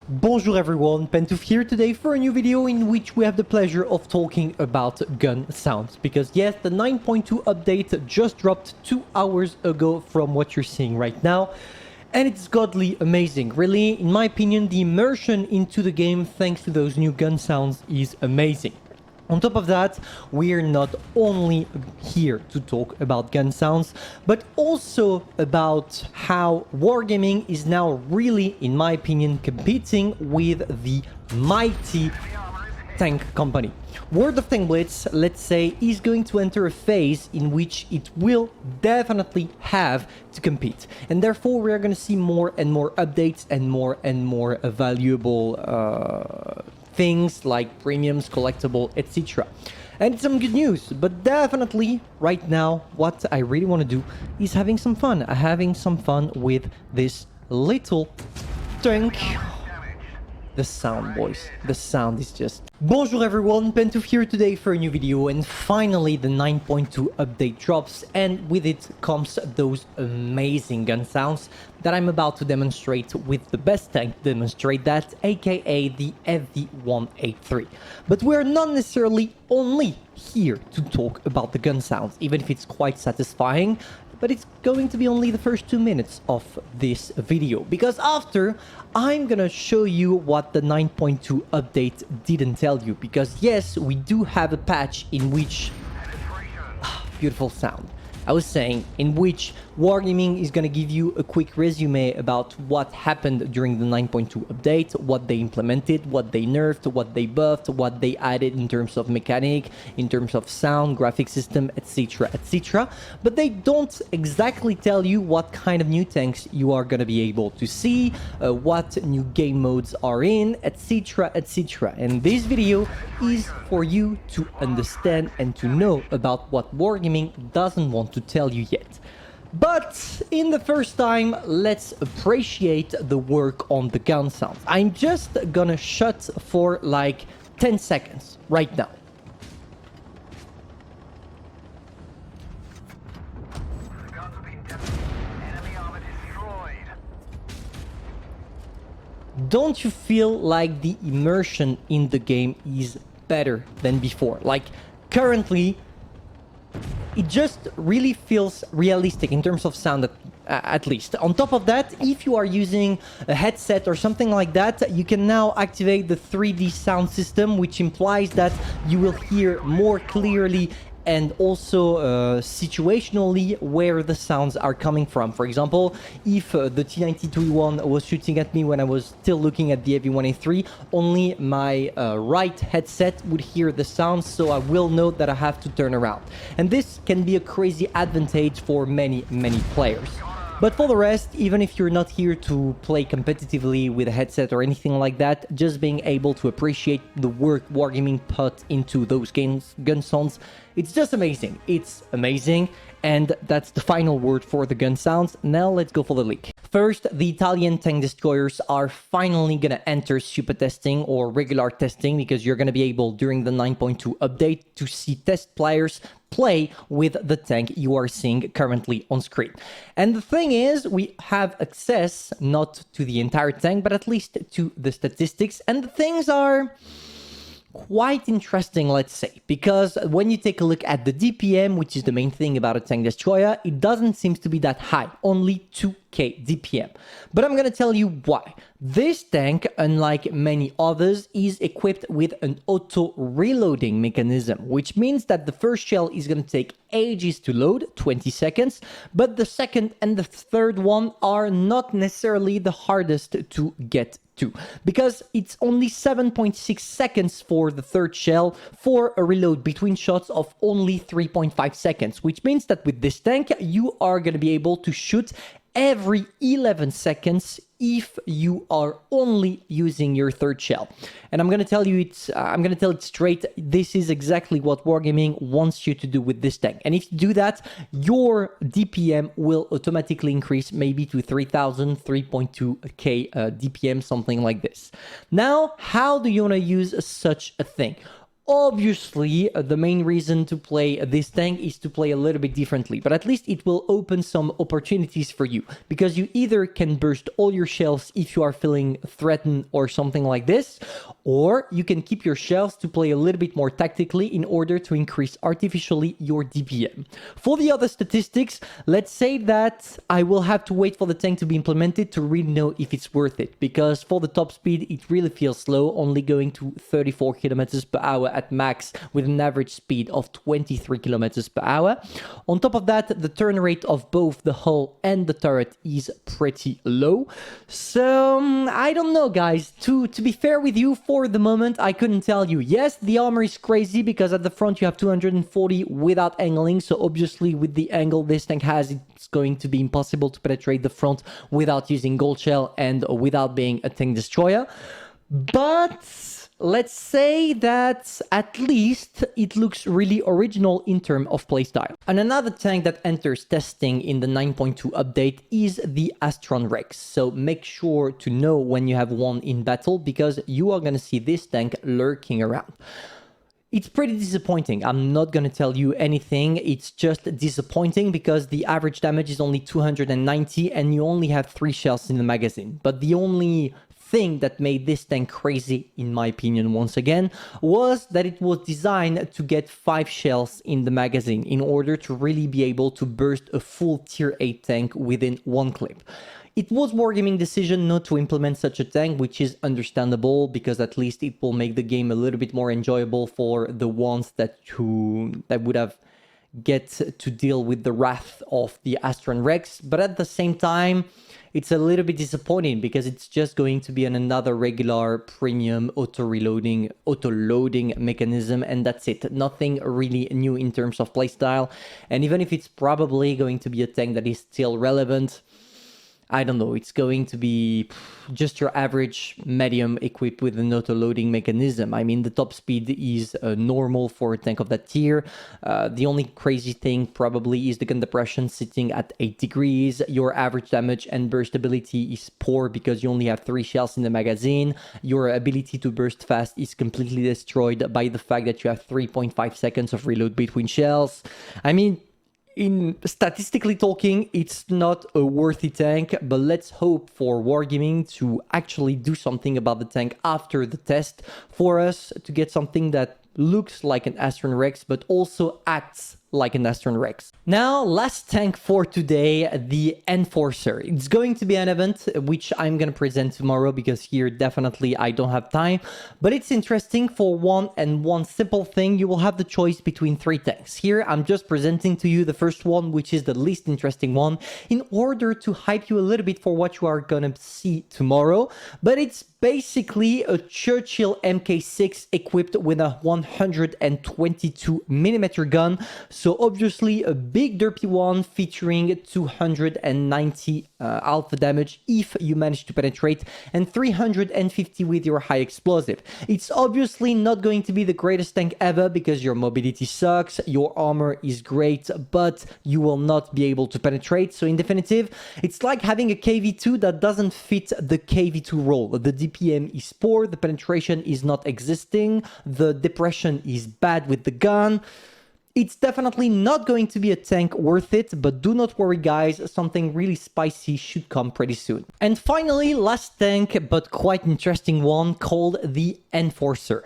Bonjour everyone, Pantoufleee here today for a new video in which we have the pleasure of talking about gun sounds. Because yes, the 9.2 update just dropped 2 hours ago from what you're seeing right now. And it's godly amazing. Really, in my opinion, the immersion into the game thanks to those new gun sounds is amazing. On top of that, we're not only here to talk about gun sounds, but also about how wargaming is now really, in my opinion, competing with the mighty tank company. World of Tank Blitz, let's say, is going to enter a phase in which it will definitely have to compete. And therefore, we're going to see more and more updates and more valuable things like premiums, collectible, etc. And it's some good news, but definitely right now what I really want to do is having some fun with this little tank. The sound, boys, the sound is just... Bonjour everyone, Pantoufleee here today for a new video, and finally the 9.2 update drops, and with it comes those amazing gun sounds that I'm about to demonstrate with the best tank to demonstrate that, aka the FV183. But we're not necessarily only here to talk about the gun sounds, even if it's quite satisfying. But it's going to be only the first 2 minutes of this video, because after I'm gonna show you what the 9.2 update didn't tell you, because yes, we do have a patch in which beautiful sound. I was saying, in which Wargaming is going to give you a quick resume about what happened during the 9.2 update, what they implemented, what they nerfed, what they buffed, what they added in terms of mechanic, in terms of sound, graphic system, etc, etc. But they don't exactly tell you what kind of new tanks you are going to be able to see, what new game modes are in, etc, etc. And this video is for you to understand and to know about what Wargaming doesn't want to tell you yet. But in the first time, let's appreciate the work on the gun sounds. I'm just gonna shut for like 10 seconds right now. Don't you feel like the immersion in the game is better than before? Like currently, it just really feels realistic in terms of sound, at least. On top of that, if you are using a headset or something like that, you can now activate the 3D sound system, which implies that you will hear more clearly and also situationally where the sounds are coming from. For example, if the T92E1 was shooting at me when I was still looking at the FV183, only my right headset would hear the sound, so I will know that I have to turn around. And this can be a crazy advantage for many players. But for the rest, even if you're not here to play competitively with a headset or anything like that, just being able to appreciate the work Wargaming put into those gun sounds, it's just amazing. It's amazing. And that's the final word for the gun sounds. Now let's go for the leak. First, the Italian tank destroyers are finally going to enter super testing or regular testing, because you're going to be able during the 9.2 update to see test players play with the tank you are seeing currently on screen. And the thing is, we have access not to the entire tank, but at least to the statistics, and the things are quite interesting, let's say, because when you take a look at the DPM, which is the main thing about a tank destroyer, it doesn't seem to be that high, only 2k DPM. But I'm gonna tell you why. This tank, unlike many others, is equipped with an auto reloading mechanism, which means that the first shell is gonna take ages to load, 20 seconds, but the second and the third one are not necessarily the hardest to get to, because it's only 7.6 seconds for the third shell for a reload between shots of only 3.5 seconds, which means that with this tank you are going to be able to shoot every 11 seconds if you are only using your third shell. And I'm going to tell you I'm going to tell it straight, this is exactly what Wargaming wants you to do with this tank. And if you do that, your DPM will automatically increase maybe to 3000, 3.2k DPM, something like this. Now, how do you want to use such a thing? Obviously, the main reason to play this tank is to play a little bit differently, but at least it will open some opportunities for you, because you either can burst all your shells if you are feeling threatened or something like this, or you can keep your shells to play a little bit more tactically in order to increase artificially your DPM. For the other statistics, let's say that I will have to wait for the tank to be implemented to really know if it's worth it, because for the top speed, it really feels slow, only going to 34 kilometers per hour at max with an average speed of 23 kilometers per hour. On top of that, the turn rate of both the hull and the turret is pretty low. So I don't know, guys. To be fair with you, for the moment, I couldn't tell you. Yes, the armor is crazy because at the front you have 240 without angling. So obviously with the angle this tank has, it's going to be impossible to penetrate the front without using gold shell and without being a tank destroyer. But let's say that at least it looks really original in terms of playstyle. And another tank that enters testing in the 9.2 update is the Astron Rex. So make sure to know when you have one in battle, because you are going to see this tank lurking around. It's pretty disappointing. I'm not going to tell you anything. It's just disappointing because the average damage is only 290 and you only have 3 shells in the magazine. But the only thing that made this tank crazy, in my opinion, once again, was that it was designed to get 5 shells in the magazine in order to really be able to burst a full tier 8 tank within one clip. It was Wargaming decision not to implement such a tank, which is understandable because at least it will make the game a little bit more enjoyable for the ones that would have get to deal with the wrath of the Astron Rex. But at the same time, it's a little bit disappointing because it's just going to be another regular premium auto-loading mechanism, and that's it. Nothing really new in terms of playstyle. And even if it's probably going to be a tank that is still relevant, I don't know, it's going to be just your average medium equipped with an auto-loading mechanism. I mean, the top speed is normal for a tank of that tier. The only crazy thing probably is the gun depression sitting at 8 degrees. Your average damage and burst ability is poor because you only have 3 shells in the magazine. Your ability to burst fast is completely destroyed by the fact that you have 3.5 seconds of reload between shells. I mean, in statistically talking, it's not a worthy tank, but let's hope for Wargaming to actually do something about the tank after the test for us to get something that looks like an Astron Rex, but also acts like an Astron Rex. Now, last tank for today, the Enforcer. It's going to be an event which I'm going to present tomorrow because here definitely I don't have time, but it's interesting for one simple thing. You will have the choice between 3 tanks. Here I'm just presenting to you the first one, which is the least interesting one, in order to hype you a little bit for what you are going to see tomorrow. But it's basically a Churchill MK6 equipped with a 122mm gun. So obviously a big derpy one featuring 290 alpha damage if you manage to penetrate, and 350 with your high explosive. It's obviously not going to be the greatest tank ever because your mobility sucks, your armor is great, but you will not be able to penetrate. So in definitive, it's like having a KV2 that doesn't fit the KV2 role. The DPM is poor, the penetration is not existing, the depression is bad with the gun. It's definitely not going to be a tank worth it, but do not worry guys, something really spicy should come pretty soon. And finally, last tank, but quite interesting one, called the Enforcer.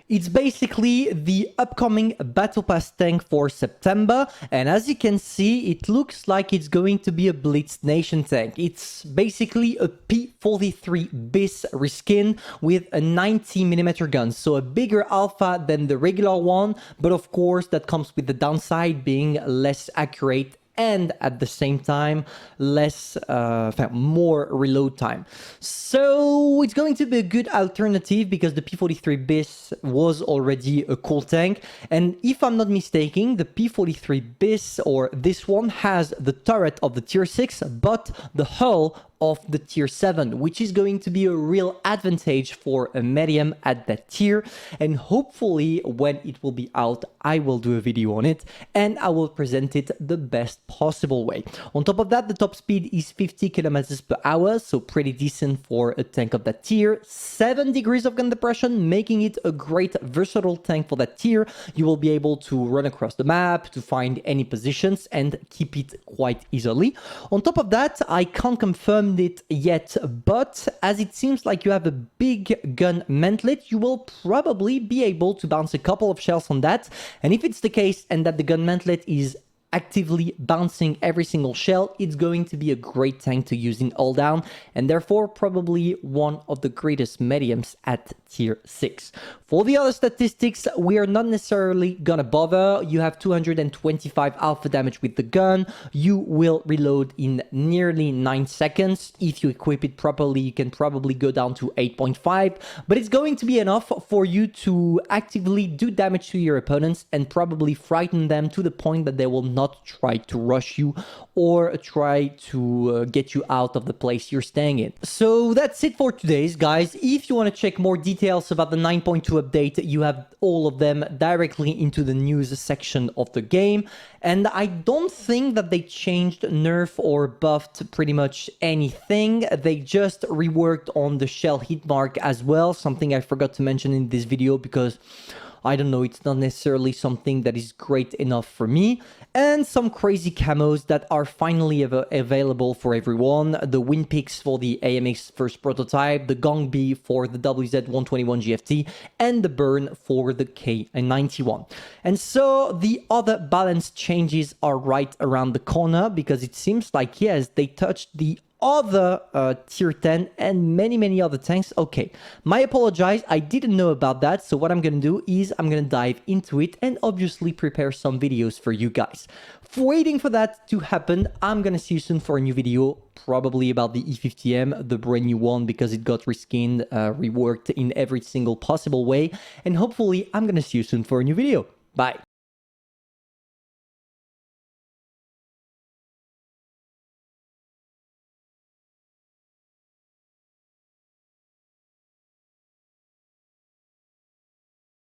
It's basically the upcoming Battle Pass tank for September, and as you can see, it looks like it's going to be a Blitz Nation tank. It's basically a P43 bis reskin with a 90mm gun, so a bigger alpha than the regular one, but of course that comes with the downside being less accurate and at the same time more reload time. So it's going to be a good alternative because the P43 bis was already a cool tank, and if I'm not mistaken, the P43 bis, or this one, has the turret of the tier 6 but the hull of the tier 7, which is going to be a real advantage for a medium at that tier. And hopefully when it will be out, I will do a video on it and I will present it the best possible way. On top of that, the top speed is 50 kilometers per hour, so pretty decent for a tank of that tier. 7 degrees of gun depression, making it a great versatile tank for that tier. You will be able to run across the map, to find any positions, and keep it quite easily. On top of that, I can't confirm it yet, but as it seems like you have a big gun mantlet, you will probably be able to bounce a couple of shells on that. And if it's the case and that the gun mantlet is actively bouncing every single shell, it's going to be a great tank to use in all down, and therefore probably one of the greatest mediums at tier 6. For the other statistics, we are not necessarily gonna bother. You have 225 alpha damage with the gun. You will reload in nearly 9 seconds. If you equip it properly, you can probably go down to 8.5, but it's going to be enough for you to actively do damage to your opponents and probably frighten them to the point that they will not try to rush you or try to get you out of the place you're staying in. So that's it for today's, guys. If you want to check more details about the 9.2 update, you have all of them directly into the news section of the game. And I don't think that they changed, nerf, or buffed pretty much anything. They just reworked on the shell hit mark as well, something I forgot to mention in this video because I don't know, it's not necessarily something that is great enough for me. And some crazy camos that are finally available for everyone. The win picks for the AMX first prototype, the Gong B for the WZ121 GFT, and the burn for the K91. And so the other balance changes are right around the corner, because it seems like, yes, they touched the other tier 10 and many other tanks. Okay, my apologize, I didn't know about that. So what I'm gonna do is I'm gonna dive into it and obviously prepare some videos for you guys. Waiting for that to happen, I'm gonna see you soon for a new video, probably about the E50M, the brand new one, because it got reskinned, reworked in every single possible way. And hopefully I'm gonna see you soon for a new video. Bye.